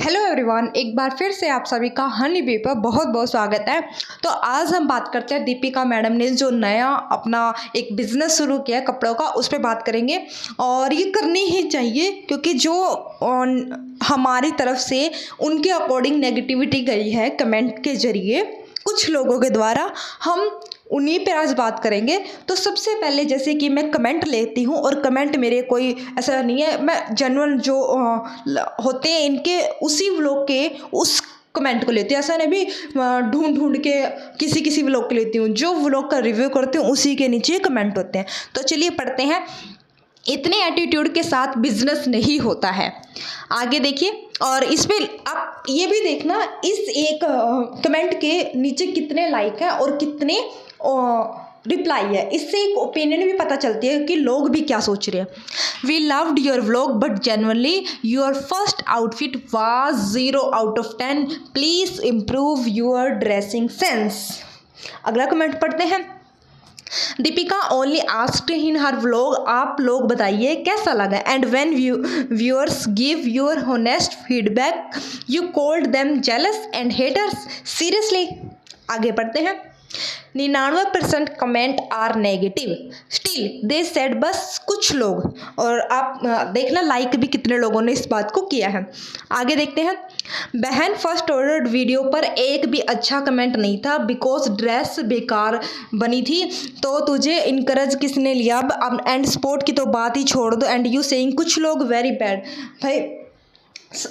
Hello everyone, एक बार फिर से आप सभी का हनी बी पर बहुत बहुत स्वागत है। तो आज हम बात करते हैं दीपिका मैडम ने जो नया अपना एक बिज़नेस शुरू किया है कपड़ों का, उस पर बात करेंगे। और ये करनी ही चाहिए क्योंकि जो हमारी तरफ से उनके अकॉर्डिंग नेगेटिविटी गई है कमेंट के जरिए कुछ लोगों के द्वारा, हम उन्हीं पे आज बात करेंगे। तो सबसे पहले जैसे कि मैं कमेंट लेती हूँ और कमेंट मेरे कोई ऐसा नहीं है, मैं जनरल जो होते हैं इनके उसी व्लॉग के उस कमेंट को लेती हूँ। ऐसा नहीं भी ढूंढ ढूंढ के किसी किसी व्लॉग को लेती हूँ, जो व्लॉग का रिव्यू करती हूँ उसी के नीचे कमेंट होते हैं। तो चलिए पढ़ते हैं। इतने एटीट्यूड के साथ बिजनेस नहीं होता है। आगे देखिए, और इस पे आप ये भी देखना इस एक कमेंट के नीचे कितने लाइक हैं और कितने रिप्लाई है। इससे एक ओपिनियन भी पता चलती है कि लोग भी क्या सोच रहे हैं। We loved your vlog but genuinely your first outfit was 0 out of 10। Please improve your dressing sense. अगला कमेंट पढ़ते हैं। Deepika only asked in her vlog, आप लोग बताइए कैसा लगा, and when viewers give your honest feedback you called them jealous and haters. Seriously. आगे पढ़ते हैं। 99% comment are negative still they said, बस कुछ लोग। और आप देखना लाइक भी कितने लोगों ने इस बात को किया है। आगे देखते हैं। बहन, फर्स्ट ऑर्डर वीडियो पर एक भी अच्छा कमेंट नहीं था बिकॉज ड्रेस बेकार बनी थी, तो तुझे इनकरेज किसने लिया? अब एंड स्पोर्ट की तो बात ही छोड़ दो, एंड यू सेइंग कुछ लोग वेरी बैड। भाई,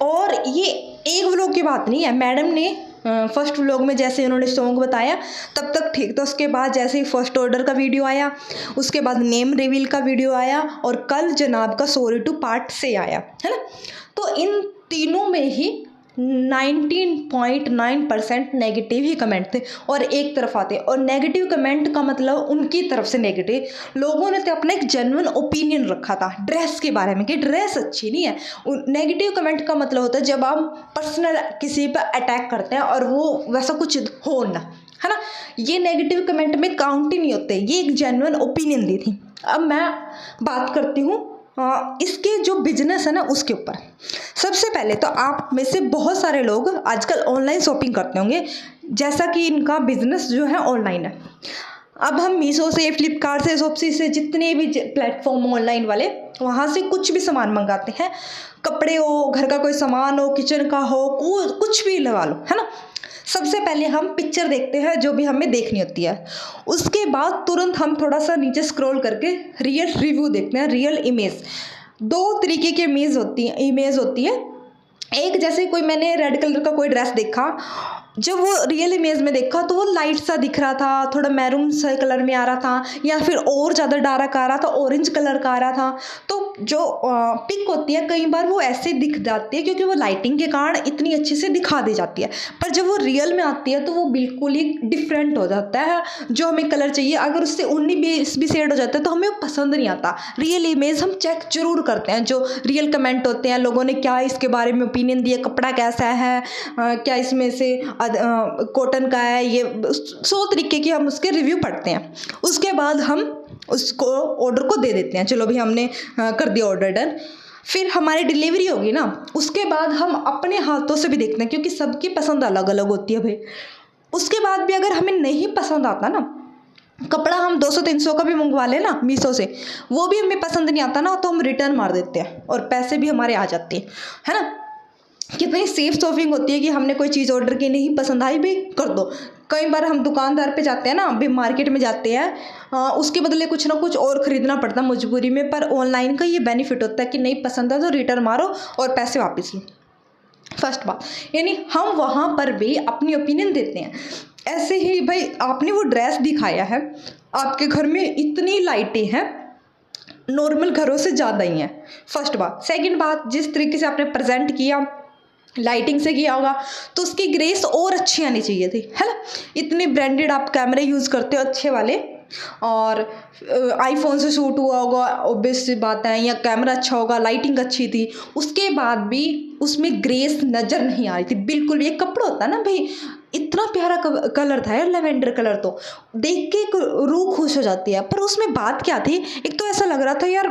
और ये एक व्लॉग की बात नहीं है, मैडम ने फर्स्ट व्लॉग में जैसे उन्होंने सॉन्ग बताया तब तक ठीक, तो उसके बाद जैसे ही फर्स्ट ऑर्डर का वीडियो आया, उसके बाद नेम रिवील का वीडियो आया, और कल जनाब का सॉरी टू पार्ट से आया है ना। तो इन तीनों में ही 19.9% नेगेटिव ही कमेंट थे और एक तरफ आते। और नेगेटिव कमेंट का मतलब उनकी तरफ से नेगेटिव, लोगों ने तो अपना एक जेन्युइन ओपिनियन रखा था ड्रेस के बारे में कि ड्रेस अच्छी नहीं है। नेगेटिव कमेंट का मतलब होता है जब आप पर्सनल किसी पर अटैक करते हैं और वो वैसा कुछ हो ना, है ना। ये नेगेटिव कमेंट में काउंट ही नहीं होते, ये एक जेन्युइन ओपिनियन दी थी। अब मैं बात करती हूँ इसके जो बिजनेस है ना उसके ऊपर। सबसे पहले तो आप में से बहुत सारे लोग आजकल ऑनलाइन शॉपिंग करते होंगे, जैसा कि इनका बिजनेस जो है ऑनलाइन है। अब हम मीशो से, फ्लिपकार्ट से, शॉप्सी से, जितने भी प्लेटफॉर्म ऑनलाइन वाले, वहाँ से कुछ भी सामान मंगाते हैं। कपड़े हो, घर का कोई सामान हो, किचन का हो, कुछ भी लगा लो, है ना। सबसे पहले हम पिक्चर देखते हैं जो भी हमें देखनी होती है, उसके बाद तुरंत हम थोड़ा सा नीचे स्क्रॉल करके रियल रिव्यू देखते हैं, रियल इमेज। दो तरीके की इमेज होती है। एक, जैसे कोई मैंने रेड कलर का कोई ड्रेस देखा, जब वो रियल इमेज में देखा तो वो लाइट सा दिख रहा था, थोड़ा मैरून सा कलर में आ रहा था, या फिर और ज़्यादा डार्क आ रहा था, ऑरेंज कलर का आ रहा था। तो जो पिक होती है कई बार वो ऐसे दिख जाती है क्योंकि वो लाइटिंग के कारण इतनी अच्छे से दिखा दी जाती है, पर जब वो रियल में आती है तो वो बिल्कुल ही डिफरेंट हो जाता है। जो हमें कलर चाहिए अगर उससे 19-20 भी शेड हो जाता है तो हमें वो पसंद नहीं आता। रियल इमेज हम चेक जरूर करते हैं, जो रियल कमेंट होते हैं, लोगों ने क्या इसके बारे में ओपिनियन दिया, कपड़ा कैसा है, क्या इसमें से कॉटन का है, ये 100 तरीके की हम उसके रिव्यू पढ़ते हैं। उसके बाद हम उसको ऑर्डर को दे देते हैं, चलो भी हमने कर दिया ऑर्डर डन। फिर हमारी डिलीवरी होगी ना, उसके बाद हम अपने हाथों से भी देखते हैं क्योंकि सबकी पसंद अलग अलग होती है भाई। उसके बाद भी अगर हमें नहीं पसंद आता ना कपड़ा, हम 200-300 का भी मंगवा लें ना मीशो से, वो भी हमें पसंद नहीं आता ना, तो हम रिटर्न मार देते हैं और पैसे भी हमारे आ जाते हैं, है ना। कितनी सेफ शॉपिंग होती है कि हमने कोई चीज़ ऑर्डर की, नहीं पसंद आई भी कर दो। कई बार हम दुकानदार पे जाते हैं ना, अभी मार्केट में जाते हैं, उसके बदले कुछ ना कुछ और ख़रीदना पड़ता है मजबूरी में, पर ऑनलाइन का ये बेनिफिट होता है कि नहीं पसंद है तो रिटर्न मारो और पैसे वापस लो। फर्स्ट बात, यानी हम वहाँ पर भी अपनी ओपिनियन देते हैं। ऐसे ही भाई, आपने वो ड्रेस दिखाया है, आपके घर में इतनी लाइटें हैं, नॉर्मल घरों से ज़्यादा ही हैं। फर्स्ट बात। सेकंड बात, जिस तरीके से आपने प्रेजेंट किया, लाइटिंग से किया होगा, तो उसकी ग्रेस और अच्छी आनी चाहिए थी, है ना। इतने ब्रांडेड आप कैमरे यूज़ करते हो अच्छे वाले, और आईफोन से शूट हुआ होगा, ऑब्वियस सी बात है, या कैमरा अच्छा होगा, लाइटिंग अच्छी थी, उसके बाद भी उसमें ग्रेस नज़र नहीं आ रही थी बिल्कुल भी। एक कपड़ा होता है ना भाई, इतना प्यारा कलर था यार, लेवेंडर कलर, तो देख के रूह खुश हो जाती है, पर उसमें बात क्या थी, एक तो ऐसा लग रहा था यार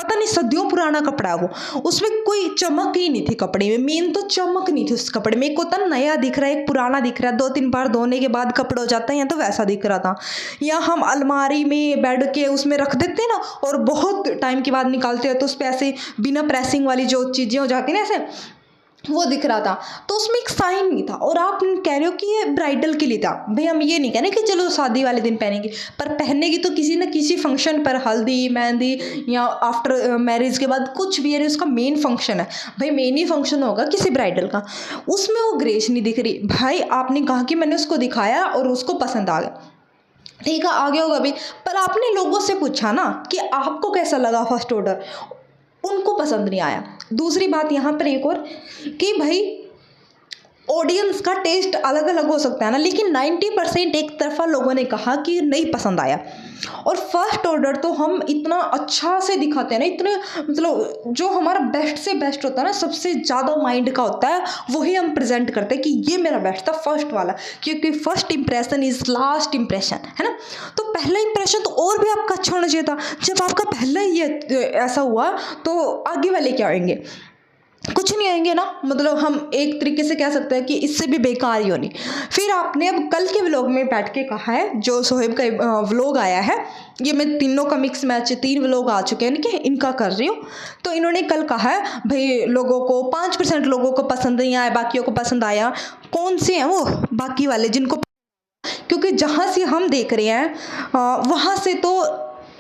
पता नहीं सदियों पुराना कपड़ा है वो, उसमें कोई चमक ही नहीं थी कपड़े में, मेन तो चमक नहीं थी उस कपड़े में। एक होता है नया दिख रहा है, एक पुराना दिख रहा है, 2-3 बार धोने के बाद कपड़ा हो जाता है, या तो वैसा दिख रहा था। या हम अलमारी में बेड के उसमें रख देते हैं ना, और बहुत टाइम के बाद निकालते हैं तो उस पर ऐसे बिना प्रेसिंग वाली जो चीज़ें हो जाती हैं ना ऐसे, वो दिख रहा था। तो उसमें एक साइन नहीं था, और आप कह रहे हो कि ये ब्राइडल के लिए था। भाई हम ये नहीं कह रहे कि चलो शादी वाले दिन पहनेंगे, पर पहनेगी तो किसी न किसी फंक्शन पर, हल्दी मेहंदी या आफ्टर मैरिज के बाद कुछ भी, यानी उसका मेन फंक्शन है भाई, मेन ही फंक्शन होगा किसी ब्राइडल का, उसमें वो ग्रेस नहीं दिख रही। भाई आपने कहा कि मैंने उसको दिखाया और उसको पसंद आ गया, ठीक है आ गया होगा भी, पर आपने लोगों से पूछा ना कि आपको कैसा लगा फर्स्ट ऑर्डर, उनको पसंद नहीं आया। दूसरी बात यहाँ पर एक और कि भाई ऑडियंस का टेस्ट अलग अलग हो सकता है ना, लेकिन 90% एक तरफा लोगों ने कहा कि नहीं पसंद आया। और फर्स्ट ऑर्डर तो हम इतना अच्छा से दिखाते हैं ना, इतने मतलब जो हमारा बेस्ट से बेस्ट होता है ना, सबसे ज़्यादा माइंड का होता है, वही हम प्रेजेंट करते हैं कि ये मेरा बेस्ट था फर्स्ट वाला, क्योंकि first impression is last impression, है ना। तो पहला इंप्रेशन तो और भी आपका अच्छा होना चाहिए था। जब आपका पहला ही ऐसा हुआ तो आगे वाले क्या होंगे, कुछ नहीं आएंगे ना। मतलब हम एक तरीके से कह सकते हैं कि इससे भी बेकार ही होनी। फिर आपने अब कल के व्लॉग में बैठ के कहा है, जो सोहेब का व्लॉग आया है, ये मैं तीनों का मिक्स मैच, 3 व्लॉग आ चुके हैं कि इनका कर रही हूँ। तो इन्होंने कल कहा है भाई लोगों को 5% लोगों को पसंद नहीं आया, बाकियों को पसंद आया। कौन से हैं वो बाकी वाले जिनको, क्योंकि जहाँ से हम देख रहे हैं वहाँ से तो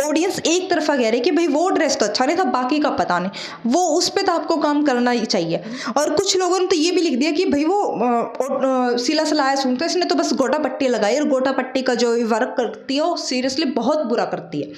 ऑडियंस एक तरफा कह रही है कि भाई वो ड्रेस तो अच्छा नहीं था, बाकी का पता नहीं, वो उस पे तो आपको काम करना ही चाहिए। और कुछ लोगों ने तो ये भी लिख दिया कि भाई वो सिला सिलाया सूट था, इसने तो बस गोटा पट्टी लगाई, और गोटा पट्टी का जो वर्क करती है वो सीरियसली बहुत बुरा करती है,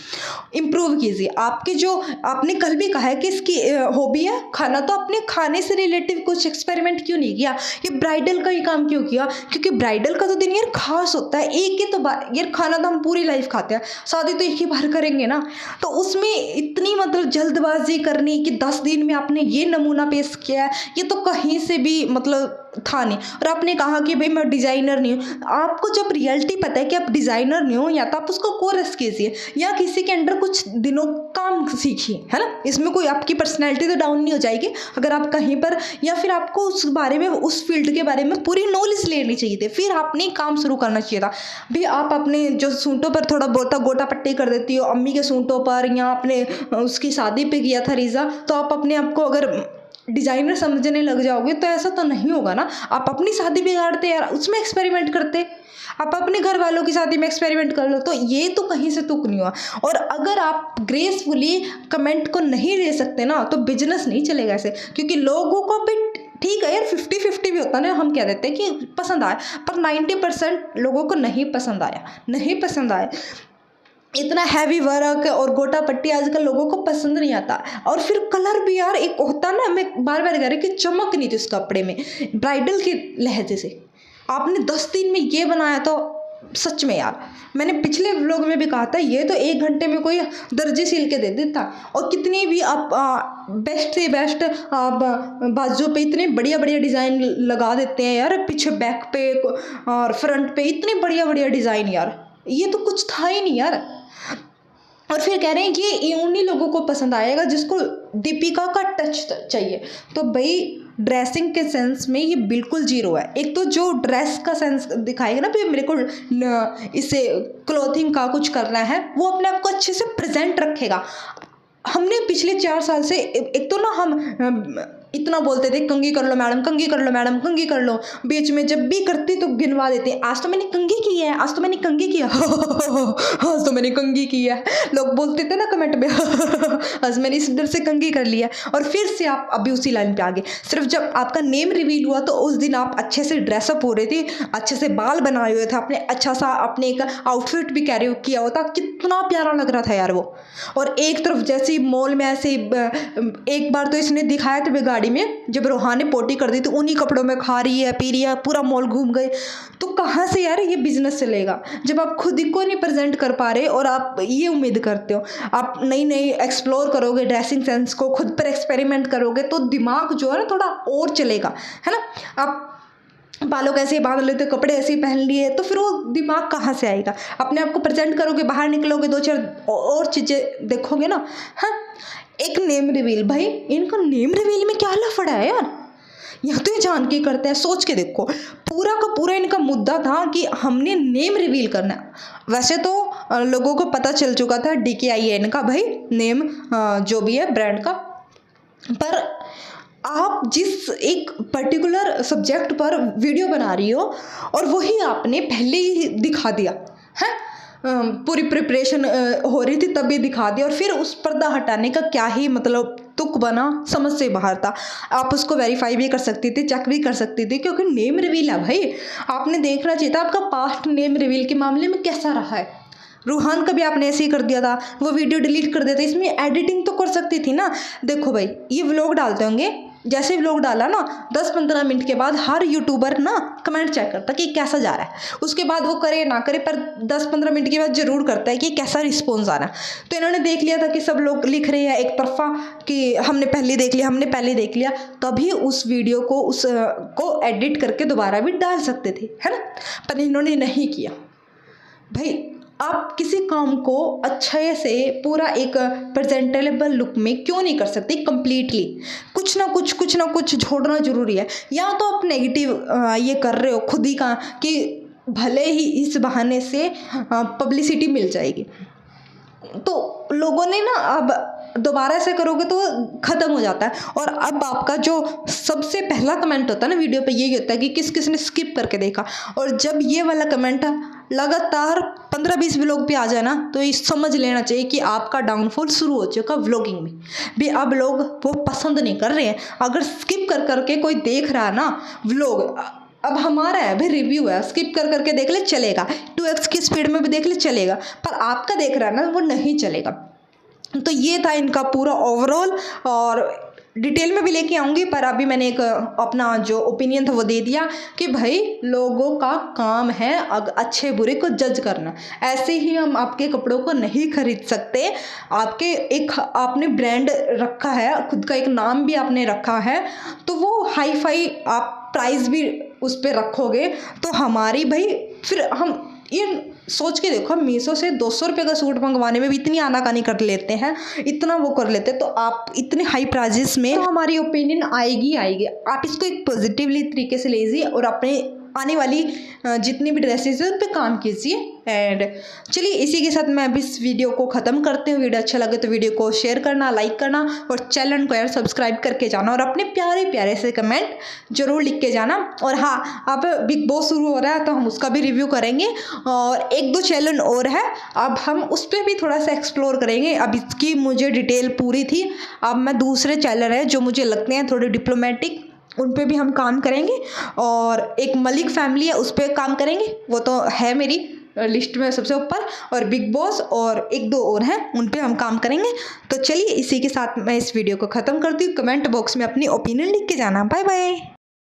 इम्प्रूव कीजिए। आपके जो आपने कल भी कहा है कि इसकी हॉबी है खाना, तो अपने खाने से रिलेटिव कुछ एक्सपेरिमेंट क्यों नहीं किया, ये ब्राइडल का ही काम क्यों किया, क्योंकि ब्राइडल का तो दिन यार खास होता है, एक ही तो बार यार खाना तो हम पूरी लाइफ खाते हैं, शादी तो एक ही बार करेंगे ना। तो उसमें इतनी मतलब जल्दबाजी करनी कि 10 दिन में आपने ये नमूना पेश किया है, ये तो कहीं से भी मतलब था नहीं। और आपने कहा कि भाई मैं डिज़ाइनर नहीं हूँ। आपको जब रियलिटी पता है कि आप डिज़ाइनर नहीं हो, या तो आप उसको कोर्स कीजिए या किसी के अंडर कुछ दिनों काम सीखिए, है ना। इसमें कोई आपकी पर्सनैलिटी तो डाउन नहीं हो जाएगी अगर आप कहीं पर, या फिर आपको उस बारे में, उस फील्ड के बारे में पूरी नॉलेज लेनी चाहिए थी, फिर आपने काम शुरू करना चाहिए था। भाई आप अपने जो सूटों पर थोड़ा बहुत गोटा पट्टी कर देती हो, अम्मी के सूटों पर, या आपने उसकी शादी पे किया था रीज़ा, तो आप अपने आप को अगर डिज़ाइनर समझने लग जाओगे तो ऐसा तो नहीं होगा ना। आप अपनी शादी बिगाड़ते यार, उसमें एक्सपेरिमेंट करते, आप अपने घर वालों की शादी में एक्सपेरिमेंट कर लो, तो ये तो कहीं से तुक नहीं हुआ। और अगर आप ग्रेसफुली कमेंट को नहीं ले सकते ना, तो बिजनेस नहीं चलेगा ऐसे, क्योंकि लोगों को भी ठीक है यार 50-50 भी होता है ना, हम कह देते हैं कि पसंद आया, पर 90% लोगों को नहीं पसंद आया, नहीं पसंद आया। इतना हैवी वर्क और गोटा पट्टी आजकल लोगों को पसंद नहीं आता। और फिर कलर भी यार एक होता ना, मैं बार बार कह रही कि चमक नहीं थी उस कपड़े में ब्राइडल के लहजे से। आपने 10 दिन में ये बनाया तो सच में यार, मैंने पिछले व्लॉग में भी कहा था, ये तो 1 घंटे में कोई दर्जी सिल के दे देता। और कितनी भी आप बेस्ट से बेस्ट बाजू पे इतने बढ़िया बढ़िया डिज़ाइन लगा देते हैं यार, पीछे बैक पे और फ्रंट पे इतने बढ़िया बढ़िया डिज़ाइन, यार ये तो कुछ था ही नहीं यार। और फिर कह रहे हैं कि ये उन्हीं लोगों को पसंद आएगा जिसको दीपिका का टच चाहिए। तो भाई ड्रेसिंग के सेंस में ये बिल्कुल जीरो है। एक तो जो ड्रेस का सेंस दिखाएगा ना, फिर मेरे को इसे क्लोथिंग का कुछ करना है, वो अपने आप को अच्छे से प्रेजेंट रखेगा। हमने पिछले 4 साल से एक तो ना हम इतना बोलते थे कंघी कर लो मैडम, कंघी कर लो मैडम, कंघी कर लो, बीच में जब भी करती तो गिनवा देते, आज तो मैंने कंघी की है, आज तो मैंने कंघी किया आज तो मैंने कंघी की है, लोग बोलते थे ना कमेंट में आज मैंने इस इधर से कंघी कर लिया। और फिर से आप अभी उसी लाइन पे आ गए। सिर्फ जब आपका नेम रिवील हुआ तो उस दिन आप अच्छे से ड्रेसअप हो रहे थे, अच्छे से बाल बनाए हुए थे, आपने अच्छा सा अपने एक आउटफिट भी कैरी किया हुआ था, कितना प्यारा लग रहा था यार वो। और एक तरफ जैसे मॉल में ऐसे एक बार तो इसने दिखाया था गाड़ी में, जब रोहा ने पोटी कर दी तो उन्हीं कपड़ों में खा रही है, पी रही है, पूरा मॉल घूम गए। तो कहाँ से यार ये बिजनेस चलेगा जब आप खुद को नहीं प्रेजेंट कर पा रहे और आप ये उम्मीद करते हो। आप नई नई एक्सप्लोर करोगे, ड्रेसिंग सेंस को खुद पर एक्सपेरिमेंट करोगे तो दिमाग जो है ना थोड़ा और चलेगा, है ना। आप बालों को ऐसे ही बांध लेते, कपड़े ऐसे ही पहन लिए, तो फिर वो दिमाग कहाँ से आएगा। अपने आप को प्रेजेंट करोगे, बाहर निकलोगे, 2-4 और चीज़ें देखोगे ना, हाँ एक नेम रिवील, भाई इनका नेम रिवील में क्या लफड़ा है यार, या तो ये जान के करते हैं। सोच के देखो, पूरा का पूरा इनका मुद्दा था कि हमने नेम रिवील करना है। वैसे तो लोगों को पता चल चुका था DKIN का भाई नेम जो भी है ब्रांड का, पर आप जिस एक पर्टिकुलर सब्जेक्ट पर वीडियो बना रही हो और वही आपने पहले ही दिखा दिया है, पूरी प्रिपरेशन हो रही थी तभी दिखा दिया, और फिर उस पर्दा हटाने का क्या ही मतलब तुक बना, समझ से बाहर था। आप उसको वेरीफाई भी कर सकती थी, चेक भी कर सकती थी, क्योंकि नेम रिवील है भाई, आपने देखना चाहिए था आपका पास्ट नेम रिवील के मामले में कैसा रहा है। रूहान का भी आपने ऐसे ही कर दिया था, वो वीडियो डिलीट कर दिया था, इसमें एडिटिंग तो कर सकती थी ना। देखो भाई, ये व्लॉग डालते होंगे, जैसे व्लॉग डाला ना 10-15 मिनट के बाद हर यूट्यूबर ना कमेंट चेक करता कि कैसा जा रहा है, उसके बाद वो करे ना करे पर 10-15 मिनट के बाद जरूर करता है कि कैसा रिस्पॉन्स आ रहा है। तो इन्होंने देख लिया था कि सब लोग लिख रहे हैं एक तरफा कि हमने पहले देख लिया, हमने पहले देख लिया, तभी उस वीडियो को को एडिट करके दोबारा भी डाल सकते थे, है ना, पर इन्होंने नहीं किया। भाई आप किसी काम को अच्छे से पूरा एक प्रेजेंटेबल लुक में क्यों नहीं कर सकते कंप्लीटली, कुछ ना कुछ छोड़ना जरूरी है। या तो आप नेगेटिव ये कर रहे हो खुद ही का कि भले ही इस बहाने से पब्लिसिटी मिल जाएगी, तो लोगों ने ना अब दोबारा ऐसे करोगे तो ख़त्म हो जाता है। और अब आपका जो सबसे पहला कमेंट होता है ना वीडियो पे, यही होता है कि किस किस ने स्किप करके देखा, और जब ये वाला कमेंट लगातार 15-20 व्लॉग पे आ जाए ना, तो ये समझ लेना चाहिए कि आपका डाउनफॉल शुरू हो चुका व्लॉगिंग में भी। अब लोग वो पसंद नहीं कर रहे हैं। अगर स्किप कर करके कोई देख रहा है ना व्लॉग, अब हमारा है भाई, रिव्यू है, स्किप कर करके देख ले चलेगा, 2x की स्पीड में भी देख ले चलेगा, पर आपका देख रहा है ना वो नहीं चलेगा। तो ये था इनका पूरा ओवरऑल, और डिटेल में भी लेके आऊँगी, पर अभी मैंने एक अपना जो ओपिनियन था वो दे दिया कि भाई लोगों का काम है अच्छे बुरे को जज करना। ऐसे ही हम आपके कपड़ों को नहीं खरीद सकते। आपके एक आपने ब्रांड रखा है, खुद का एक नाम भी आपने रखा है, तो वो हाई फाई आप प्राइस भी उस पर रखोगे तो हमारी भाई, फिर हम ये सोच के देखो, मीशो से 200 रुपये का सूट मंगवाने में भी इतनी आनाकानी कर लेते हैं, इतना वो कर लेते हैं, तो आप इतने हाई प्राइजेस में, तो हमारी ओपिनियन आएगी। आप इसको एक पॉजिटिवली तरीके से लीजिए और अपने आने वाली जितनी भी ड्रेसेस है उन पर काम कीजिए। एंड चलिए इसी के साथ मैं अभी इस वीडियो को ख़त्म करती हूँ। वीडियो अच्छा लगे तो वीडियो को शेयर करना, लाइक करना, और चैनल को यार सब्सक्राइब करके जाना, और अपने प्यारे प्यारे से कमेंट जरूर लिख के जाना। और हाँ, अब बिग बॉस शुरू हो रहा है तो हम उसका भी रिव्यू करेंगे, और 1-2 चैनल और है, अब हम उस पर भी थोड़ा सा एक्सप्लोर करेंगे। अब इसकी मुझे डिटेल पूरी थी, अब मैं दूसरे चैनल है जो मुझे लगते हैं थोड़े डिप्लोमेटिक, उन पे भी हम काम करेंगे, और एक मलिक फैमिली है उस पर काम करेंगे, वो तो है मेरी लिस्ट में सबसे ऊपर, और बिग बॉस और 1-2 और हैं उन पे हम काम करेंगे। तो चलिए इसी के साथ मैं इस वीडियो को ख़त्म करती हूँ। कमेंट बॉक्स में अपनी ओपिनियन लिख के जाना। Bye bye.